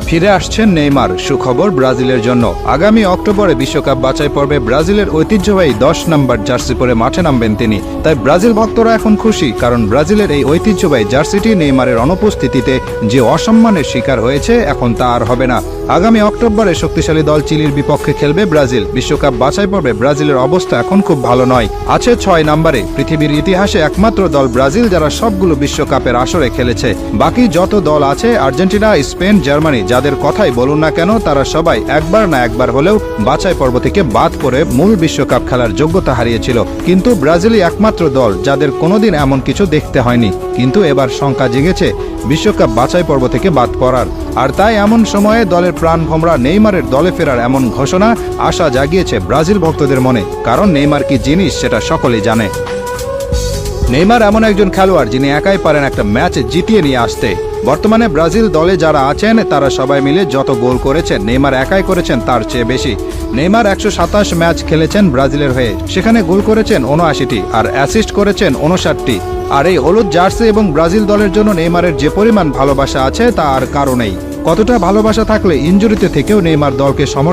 ফিরে আসছেন নেইমার। সুখবর ব্রাজিলের জন্য, আগামী অক্টোবরে বিশ্বকাপ বাছাই পর্বে ব্রাজিলের ঐতিহ্যবাহী 10 নম্বর জার্সি পরে মাঠে নামবেন তিনি। তাই ব্রাজিল ভক্তরা এখন খুশি, কারণ ব্রাজিলের এই ঐতিহ্যবাহী জার্সিটি নেইমারের অনুপস্থিতিতে যে অসম্মানের শিকার হয়েছে, এখন তা আর হবে না। আগামী অক্টোবরে শক্তিশালী দল চিলির বিপক্ষে খেলবে ব্রাজিল। বিশ্বকাপ বাছাই পর্বে ব্রাজিলের অবস্থা এখন খুব ভালো নয়, আছে 6 নম্বরে। পৃথিবীর ইতিহাসে একমাত্র দল ব্রাজিল যারা সবগুলো বিশ্বকাপের আসরে খেলেছে। বাকি যত দল আছে, আর্জেন্টিনা, স্পেন, জার্মানি, যাদের কথাই বলুন না কেন, তারা সবাই একবার না একবার হলেও বাছাই পর্ব থেকে বাদ পড়ে মূল বিশ্বকাপ খেলার যোগ্যতা হারিয়েছিল। কিন্তু ব্রাজিলই একমাত্র দল যাদের কোনোদিন এমন কিছু দেখতে হয়নি। কিন্তু এবার শঙ্কা জেগেছে বিশ্বকাপ বাছাই পর্ব থেকে বাদ পড়ার। আর তাই এমন সময়ে দলের প্রাণভোমরা নেইমারের দলে ফেরার এমন ঘোষণা আশা জাগিয়েছে ব্রাজিল ভক্তদের মনে, কারণ নেইমার কি জিনিস সেটা সকলেই জানে। নেইমার এমন একজন খেলোয়াড় যিনি একাই পারেন একটা ম্যাচ জিতিয়ে নিয়ে আসতে। বর্তমানে ব্রাজিল দলে যারা আছেন তারা সবাই মিলে যত গোল করেছেন, নেইমার একাই করেছেন তার চেয়ে বেশি। নেইমার 127 ম্যাচ খেলেছেন ব্রাজিলের হয়ে, সেখানে গোল করেছেন 79টি আর অ্যাসিস্ট করেছেন 59টি। আর এই হলুদ জার্সি এবং ব্রাজিল দলের জন্য নেইমারের যে পরিমাণ ভালোবাসা আছে তা আর কারণেই। কতটা ভালোবাসা থাকলে ইনজুরিতে থেকেও নেইমার দলকে সমর্থন